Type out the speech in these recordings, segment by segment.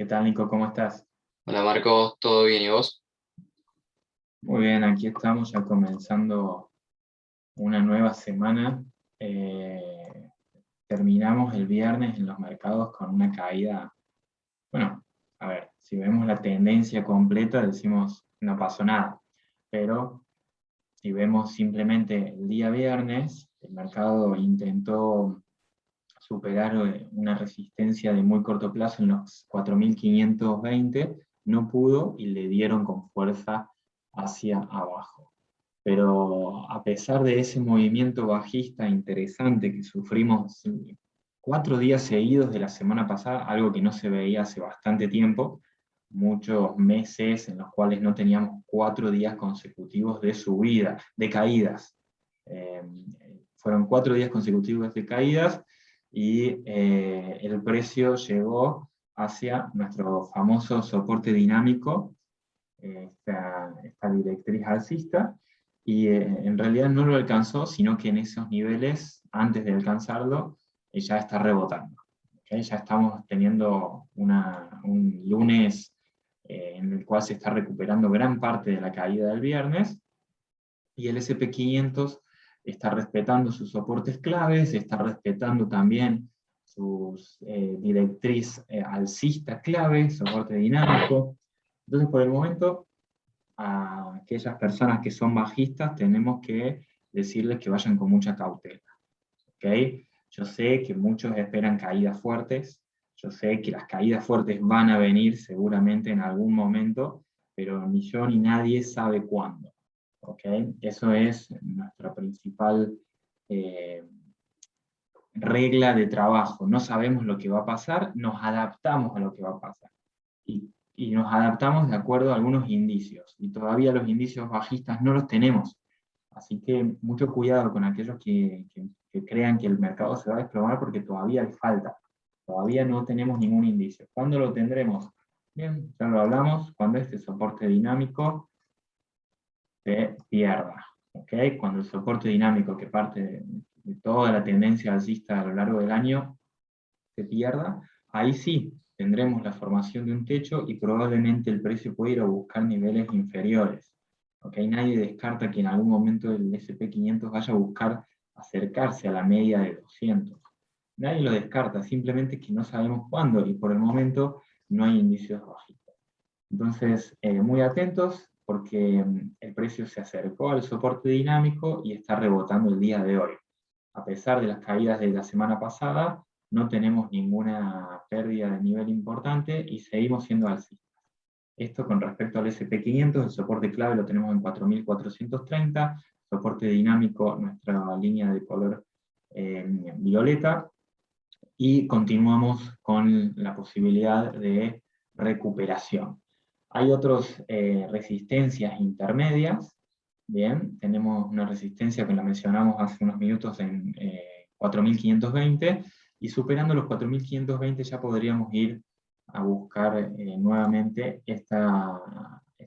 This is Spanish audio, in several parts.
¿Qué tal, Nico? ¿Cómo estás? Hola Marcos, ¿todo bien y vos? Muy bien, aquí estamos ya comenzando una nueva semana. Eh, Terminamos el viernes en los mercados con una caída. Bueno, a ver, si vemos la tendencia completa decimos no pasó nada, pero si vemos simplemente el día viernes, el mercado intentó superar una resistencia de muy corto plazo en los 4.520, no pudo y le dieron con fuerza hacia abajo. Pero a pesar de ese movimiento bajista interesante que sufrimos 4 días seguidos de la semana pasada, algo que no se veía hace bastante tiempo, muchos meses en los cuales no teníamos 4 días consecutivos de subida, de caídas. Eh, Fueron 4 días consecutivos de caídas y el precio llegó hacia nuestro famoso soporte dinámico, esta directriz alcista, y en realidad no lo alcanzó, sino que en esos niveles, antes de alcanzarlo, ya está rebotando. ¿Okay? Ya estamos teniendo un lunes en el cual se está recuperando gran parte de la caída del viernes, y el SP500 está respetando sus soportes claves, está respetando también sus directriz alcista clave, soporte dinámico. Entonces, por el momento, a aquellas personas que son bajistas tenemos que decirles que vayan con mucha cautela. ¿Okay? Yo sé que muchos esperan caídas fuertes, yo sé que las caídas fuertes van a venir seguramente en algún momento, pero ni yo ni nadie sabe cuándo. ¿Okay? Eso es nuestra principal eh, regla de trabajo. No sabemos lo que va a pasar, nos adaptamos a lo que va a pasar. Y nos adaptamos de acuerdo a algunos indicios. Y todavía los indicios bajistas no los tenemos. Así que mucho cuidado con aquellos que crean que el mercado se va a desplomar porque todavía hay falta. Todavía no tenemos ningún indicio. ¿Cuándo lo tendremos? Bien, ya lo hablamos, cuando este soporte dinámico se pierda. ¿Okay? Cuando el soporte dinámico que parte de toda la tendencia alcista a lo largo del año se pierda, ahí sí tendremos la formación de un techo y probablemente el precio puede ir a buscar niveles inferiores. ¿Okay? Nadie descarta que en algún momento el SP500 vaya a buscar acercarse a la media de 200. Nadie lo descarta, simplemente que no sabemos cuándo y por el momento no hay indicios bajistas. Entonces, muy atentos porque el precio se acercó al soporte dinámico y está rebotando el día de hoy. A pesar de las caídas de la semana pasada, no tenemos ninguna pérdida de nivel importante y seguimos siendo alcistas. Esto con respecto al SP500, el soporte clave lo tenemos en 4.430, soporte dinámico, nuestra línea de color violeta, y continuamos con la posibilidad de recuperación. Hay otras resistencias intermedias. Bien, tenemos una resistencia que la mencionamos hace unos minutos en 4.520, y superando los 4.520 ya podríamos ir a buscar nuevamente esta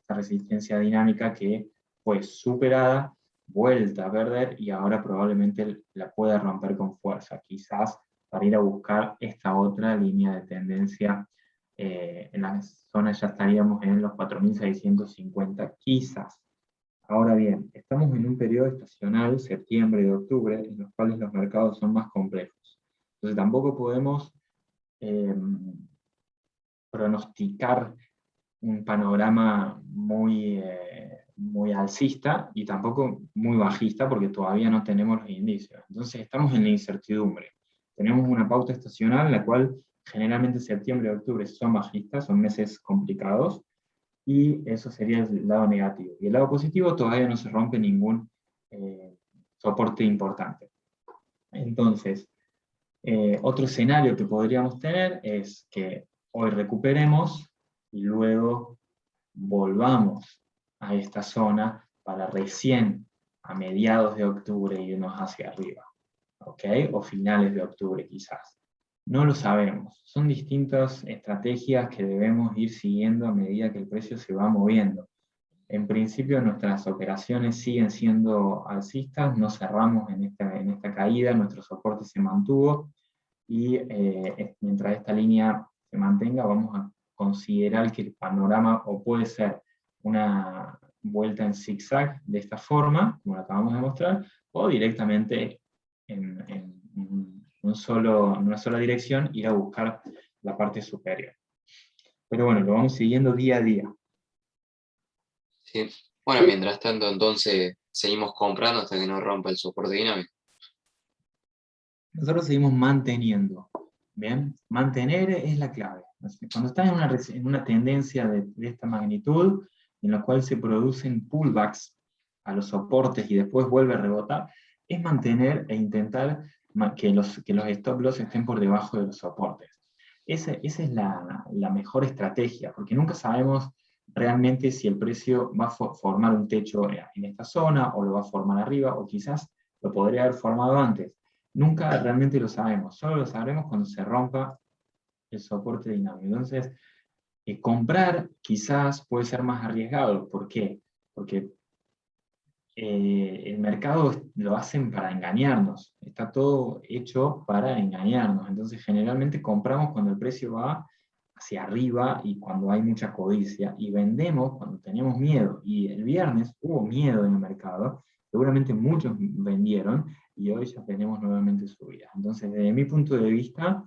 resistencia dinámica que fue superada, vuelta a perder y ahora probablemente la pueda romper con fuerza, quizás para ir a buscar esta otra línea de tendencia. En la zona ya estaríamos en los 4.650 quizás. Ahora bien, estamos en un periodo estacional, septiembre y octubre, en los cuales los mercados son más complejos. Entonces tampoco podemos eh, pronosticar un panorama muy alcista y tampoco muy bajista porque todavía no tenemos los indicios. Entonces estamos en la incertidumbre. Tenemos una pauta estacional en la cual generalmente septiembre y octubre son bajistas, son meses complicados, y eso sería el lado negativo. Y el lado positivo, todavía no se rompe ningún soporte importante. Entonces, otro escenario que podríamos tener es que hoy recuperemos y luego volvamos a esta zona para recién a mediados de octubre irnos hacia arriba, ¿ok? O finales de octubre quizás. No lo sabemos. Son distintas estrategias que debemos ir siguiendo a medida que el precio se va moviendo. En principio nuestras operaciones siguen siendo alcistas, no cerramos en esta caída, nuestro soporte se mantuvo y mientras esta línea se mantenga vamos a considerar que el panorama o puede ser una vuelta en zigzag de esta forma, como lo acabamos de mostrar, o directamente en una sola dirección ir a buscar la parte superior. Pero bueno, lo vamos siguiendo día a día. Sí. Bueno, mientras tanto, entonces, seguimos comprando hasta que no rompa el soporte dinámico. Nosotros seguimos manteniendo. ¿Bien? Mantener es la clave. Cuando estás en una tendencia de esta magnitud, en la cual se producen pullbacks a los soportes y después vuelve a rebotar, es mantener e intentar que los stop loss estén por debajo de los soportes. Esa es la mejor estrategia, porque nunca sabemos realmente si el precio va a formar un techo en esta zona, o lo va a formar arriba, o quizás lo podría haber formado antes. Nunca realmente lo sabemos, solo lo sabremos cuando se rompa el soporte dinámico. Entonces, comprar quizás puede ser más arriesgado. ¿Por qué? Porque el mercado lo hacen para engañarnos, está todo hecho para engañarnos. Entonces, generalmente compramos cuando el precio va hacia arriba y cuando hay mucha codicia, y vendemos cuando tenemos miedo. Y el viernes hubo miedo en el mercado, seguramente muchos vendieron, y hoy ya tenemos nuevamente subidas. Entonces, desde mi punto de vista,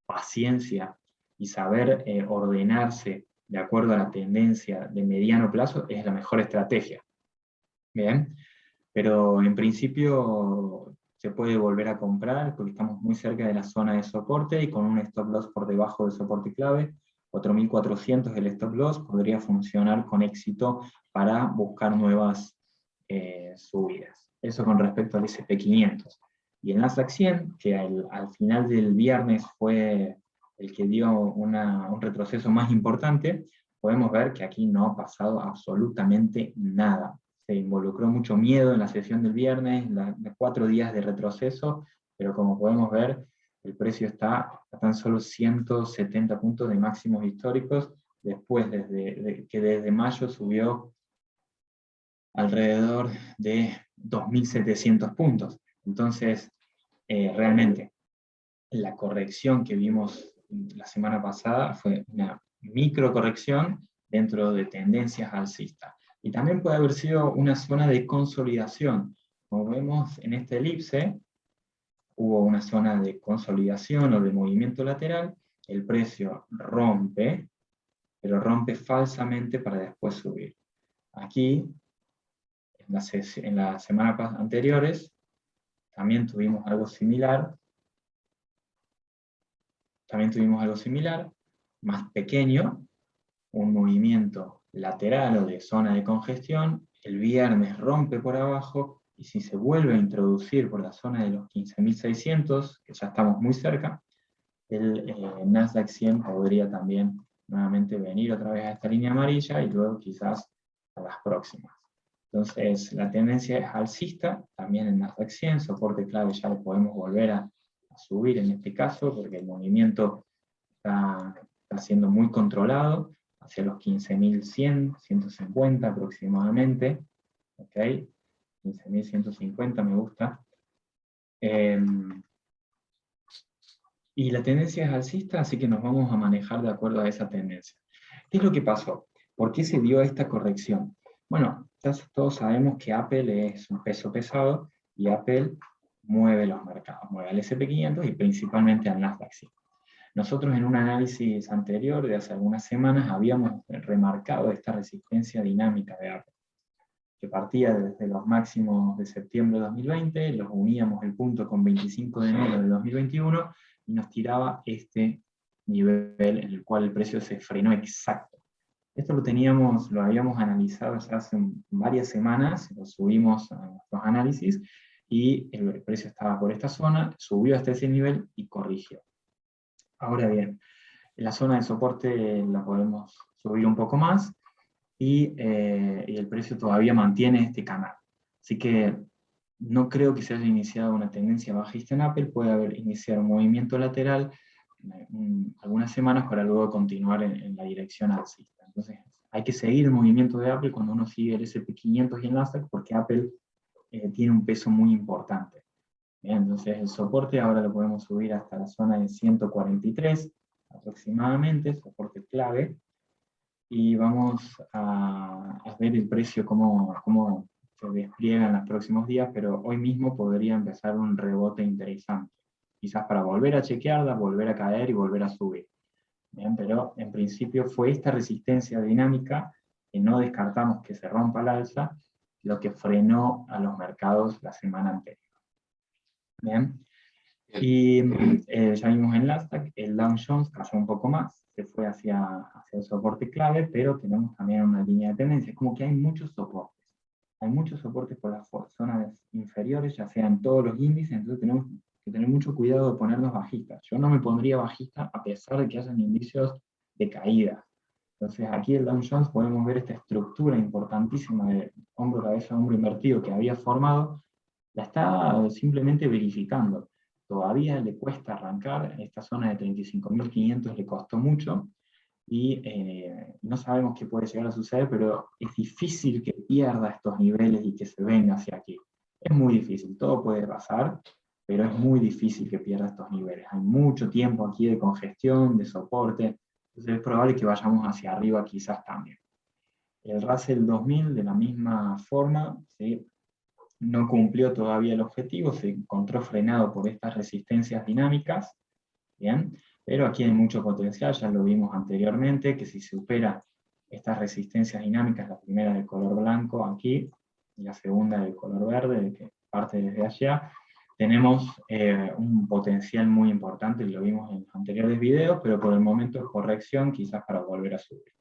paciencia y saber ordenarse de acuerdo a la tendencia de mediano plazo es la mejor estrategia. Bien, pero en principio se puede volver a comprar porque estamos muy cerca de la zona de soporte y con un stop loss por debajo del soporte clave, 4.400 el stop loss podría funcionar con éxito para buscar nuevas subidas. Eso con respecto al S&P 500. Y el Nasdaq 100, que al final del viernes fue el que dio un retroceso más importante, podemos ver que aquí no ha pasado absolutamente nada. Se involucró mucho miedo en la sesión del viernes, los 4 días de retroceso, pero como podemos ver, el precio está a tan solo 170 puntos de máximos históricos, después que desde mayo subió alrededor de 2.700 puntos. Entonces, realmente, la corrección que vimos la semana pasada fue una microcorrección dentro de tendencias alcistas. Y también puede haber sido una zona de consolidación. Como vemos en esta elipse, hubo una zona de consolidación o de movimiento lateral, el precio rompe, pero rompe falsamente para después subir. Aquí, en las semanas anteriores, también tuvimos algo similar, más pequeño, un movimiento lateral o de zona de congestión, el viernes rompe por abajo, y si se vuelve a introducir por la zona de los 15.600, que ya estamos muy cerca, el Nasdaq 100 podría también nuevamente venir otra vez a esta línea amarilla y luego quizás a las próximas. Entonces la tendencia es alcista, también en Nasdaq 100, soporte clave ya lo podemos volver a subir en este caso, porque el movimiento está siendo muy controlado, hacia los 15.100, 150 aproximadamente, ¿ok? 15.150 me gusta. Y la tendencia es alcista, así que nos vamos a manejar de acuerdo a esa tendencia. ¿Qué es lo que pasó? ¿Por qué se dio esta corrección? Bueno, ya todos sabemos que Apple es un peso pesado, y Apple mueve los mercados, mueve al S&P 500 y principalmente al Nasdaq 100. Nosotros en un análisis anterior de hace algunas semanas habíamos remarcado esta resistencia dinámica de Apple, que partía desde los máximos de septiembre de 2020, los uníamos el punto con 25 de enero de 2021 y nos tiraba este nivel en el cual el precio se frenó exacto. Esto lo habíamos analizado ya hace varias semanas, lo subimos a nuestros análisis, y el precio estaba por esta zona, subió hasta ese nivel y corrigió. Ahora bien, en la zona de soporte la podemos subir un poco más, y el precio todavía mantiene este canal. Así que no creo que se haya iniciado una tendencia bajista en Apple, puede haber iniciado un movimiento lateral algunas semanas para luego continuar en la dirección alcista. Entonces hay que seguir el movimiento de Apple cuando uno sigue el S&P 500 y el Nasdaq, porque Apple tiene un peso muy importante. Bien, entonces el soporte ahora lo podemos subir hasta la zona de 143, aproximadamente, soporte clave, y vamos a ver el precio cómo se despliega en los próximos días, pero hoy mismo podría empezar un rebote interesante, quizás para volver a chequearla, volver a caer y volver a subir. Bien, pero en principio fue esta resistencia dinámica, que no descartamos que se rompa al alza, lo que frenó a los mercados la semana anterior. Bien. Bien. Y ya vimos en Nasdaq, el Dow Jones cayó un poco más, se fue hacia el soporte clave, pero tenemos también una línea de tendencia. Es como que hay muchos soportes. Hay muchos soportes por las zonas inferiores, ya sean todos los índices, entonces tenemos que tener mucho cuidado de ponernos bajistas. Yo no me pondría bajista a pesar de que hayan indicios de caída. Entonces aquí el Dow Jones podemos ver esta estructura importantísima de hombro, cabeza, hombro invertido que había formado, la está simplemente verificando. Todavía le cuesta arrancar, en esta zona de 35.500 le costó mucho, y no sabemos qué puede llegar a suceder, pero es difícil que pierda estos niveles y que se venga hacia aquí. Es muy difícil, todo puede pasar, pero es muy difícil que pierda estos niveles. Hay mucho tiempo aquí de congestión, de soporte, entonces es probable que vayamos hacia arriba quizás también. El Russell 2000 de la misma forma, ¿sí? No cumplió todavía el objetivo, se encontró frenado por estas resistencias dinámicas, ¿bien? Pero aquí hay mucho potencial, ya lo vimos anteriormente, que si supera estas resistencias dinámicas, la primera de color blanco aquí, y la segunda de color verde, de que parte desde allá, tenemos un potencial muy importante, lo vimos en los anteriores videos, pero por el momento es corrección, quizás para volver a subir.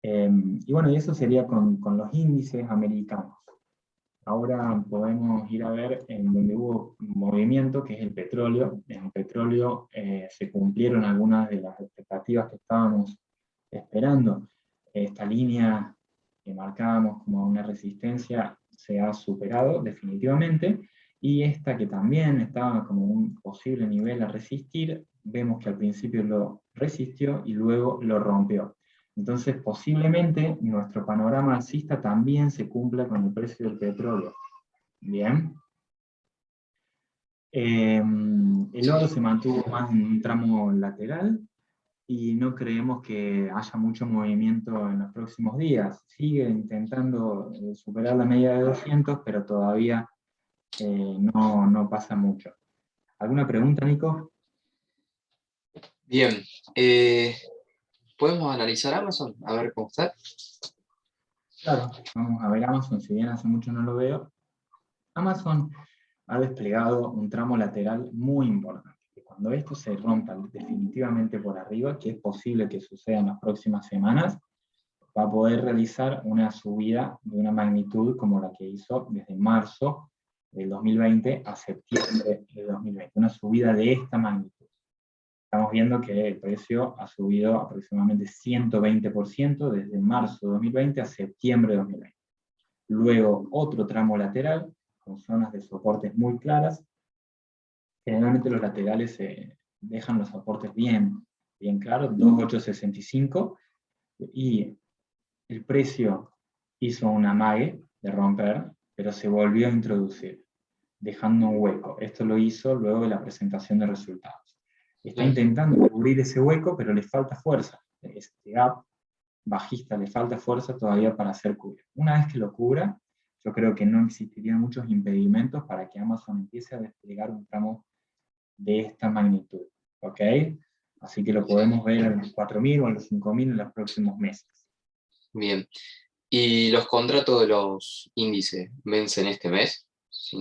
Y bueno, y eso sería con los índices americanos. Ahora podemos ir a ver en donde hubo movimiento, que es el petróleo. En el petróleo se cumplieron algunas de las expectativas que estábamos esperando. Esta línea que marcábamos como una resistencia se ha superado definitivamente, y esta que también estaba como un posible nivel a resistir, vemos que al principio lo resistió y luego lo rompió. Entonces, posiblemente nuestro panorama alcista también se cumpla con el precio del petróleo. Bien. El oro se mantuvo más en un tramo lateral y no creemos que haya mucho movimiento en los próximos días. Sigue intentando superar la media de 200, pero todavía no pasa mucho. ¿Alguna pregunta, Nico? Bien. ¿Podemos analizar Amazon? A ver cómo está. Claro, vamos a ver Amazon, si bien hace mucho no lo veo. Amazon ha desplegado un tramo lateral muy importante. Cuando esto se rompa definitivamente por arriba, que es posible que suceda en las próximas semanas, va a poder realizar una subida de una magnitud como la que hizo desde marzo del 2020 a septiembre del 2020, una subida de esta magnitud. Estamos viendo que el precio ha subido aproximadamente 120% desde marzo de 2020 a septiembre de 2020. Luego otro tramo lateral, con zonas de soportes muy claras. Generalmente los laterales dejan los soportes bien claros, 2.865, y el precio hizo un amague de romper, pero se volvió a introducir, dejando un hueco. Esto lo hizo luego de la presentación de resultados. Está intentando cubrir ese hueco, pero le falta fuerza. Este gap bajista le falta fuerza todavía para hacer cubrir. Una vez que lo cubra, yo creo que no existirían muchos impedimentos para que Amazon empiece a desplegar un tramo de esta magnitud, ¿ok? Así que lo podemos ver en los 4.000 o en los 5.000 en los próximos meses. Bien. ¿Y los contratos de los índices vencen este mes? Si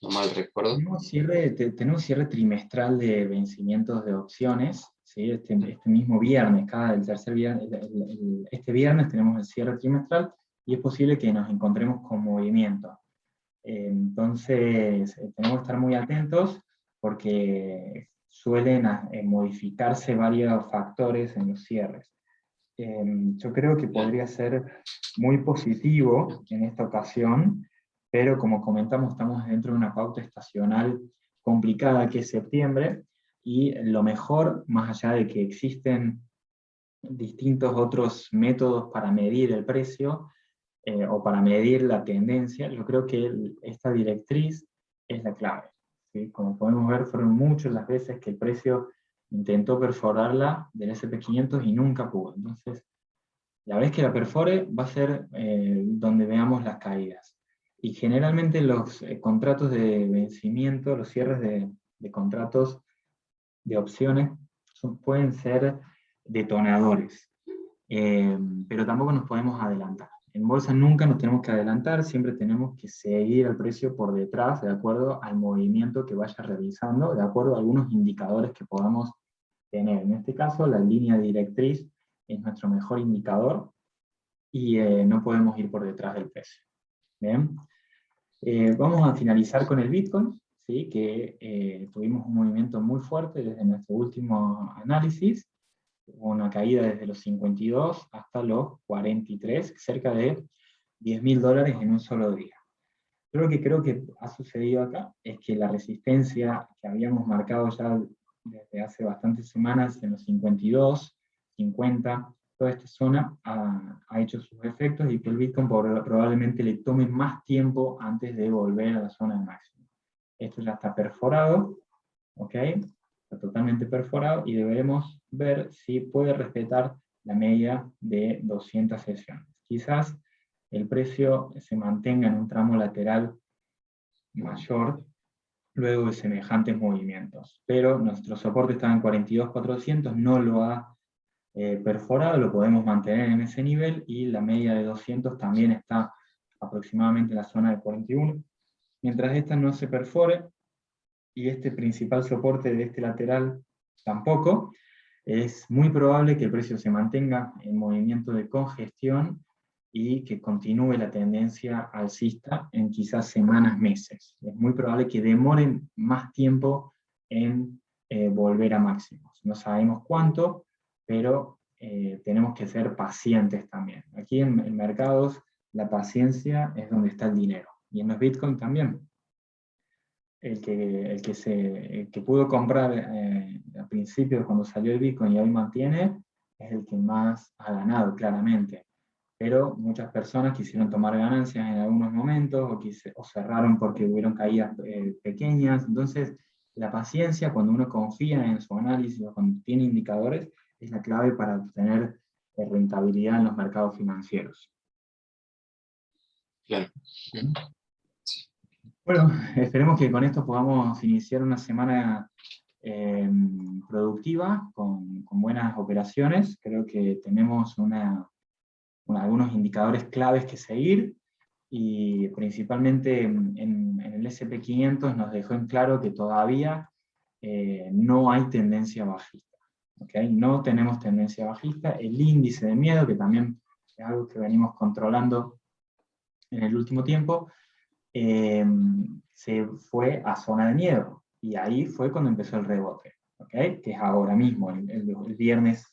no mal recuerdo. Tenemos cierre trimestral de vencimientos de opciones, ¿sí? Este mismo viernes, el tercer viernes, este viernes tenemos el cierre trimestral, y es posible que nos encontremos con movimiento. Entonces, tenemos que estar muy atentos porque suelen modificarse varios factores en los cierres. Yo creo que podría ser muy positivo en esta ocasión, pero como comentamos, estamos dentro de una pauta estacional complicada que es septiembre, y lo mejor, más allá de que existen distintos otros métodos para medir el precio, o para medir la tendencia, yo creo que esta directriz es la clave, ¿sí? Como podemos ver, fueron muchas las veces que el precio intentó perforarla del S&P 500 y nunca pudo. Entonces, la vez que la perfore va a ser donde veamos las caídas. Y generalmente los contratos de vencimiento, los cierres de contratos de opciones, pueden ser detonadores. Pero tampoco nos podemos adelantar. En bolsa nunca nos tenemos que adelantar, siempre tenemos que seguir al precio por detrás, de acuerdo al movimiento que vaya realizando, de acuerdo a algunos indicadores que podamos tener. En este caso, la línea directriz es nuestro mejor indicador y no podemos ir por detrás del precio. ¿Bien? Vamos a finalizar con el Bitcoin, ¿sí? Que tuvimos un movimiento muy fuerte desde nuestro último análisis, una caída desde los 52 hasta los 43, cerca de $10.000 en un solo día. Lo que creo que ha sucedido acá es que la resistencia que habíamos marcado ya desde hace bastantes semanas en los 52, 50, toda esta zona ha hecho sus efectos y que el Bitcoin probablemente le tome más tiempo antes de volver a la zona de máximo. Esto ya está perforado, ¿ok? Está totalmente perforado y deberemos ver si puede respetar la media de 200 sesiones. Quizás el precio se mantenga en un tramo lateral mayor luego de semejantes movimientos. Pero nuestro soporte estaba en 42.400, no lo ha perforado, lo podemos mantener en ese nivel, y la media de 200 también está aproximadamente en la zona de 41. Mientras esta no se perfore, y este principal soporte de este lateral tampoco, es muy probable que el precio se mantenga en movimiento de congestión y que continúe la tendencia alcista en quizás semanas, meses. Es muy probable que demoren más tiempo en volver a máximos. No sabemos cuánto, pero tenemos que ser pacientes también. Aquí en mercados la paciencia es donde está el dinero, y en los Bitcoin también. El que pudo comprar al principio cuando salió el Bitcoin y hoy mantiene, es el que más ha ganado, claramente. Pero muchas personas quisieron tomar ganancias en algunos momentos, o cerraron porque hubieron caídas pequeñas. Entonces, la paciencia, cuando uno confía en su análisis o cuando tiene indicadores, es la clave para obtener rentabilidad en los mercados financieros. Claro. Bueno, esperemos que con esto podamos iniciar una semana productiva, con buenas operaciones. Creo que tenemos algunos indicadores claves que seguir, y principalmente en el S&P 500 nos dejó en claro que todavía no hay tendencia bajista. ¿Okay? No tenemos tendencia bajista. El índice de miedo, que también es algo que venimos controlando en el último tiempo, se fue a zona de miedo, y ahí fue cuando empezó el rebote, ¿okay? Que es ahora mismo, el viernes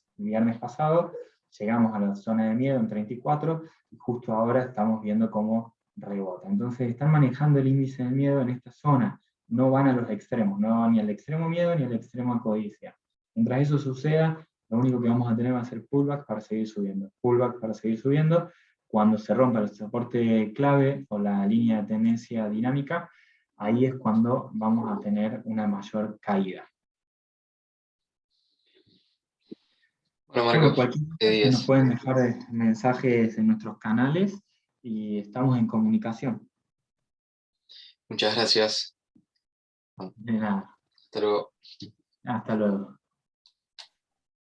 pasado, llegamos a la zona de miedo en 34, y justo ahora estamos viendo cómo rebota. Entonces están manejando el índice de miedo en esta zona, no van a los extremos, no van ni al extremo miedo ni al extremo codicia. Mientras eso suceda, lo único que vamos a tener va a ser pullback para seguir subiendo, pullback para seguir subiendo. Cuando se rompa el soporte clave o la línea de tendencia dinámica, ahí es cuando vamos a tener una mayor caída. Bueno, Marcos, Cualquier cosa nos pueden dejar mensajes en nuestros canales y estamos en comunicación. Muchas gracias. De nada. Hasta luego. Hasta luego.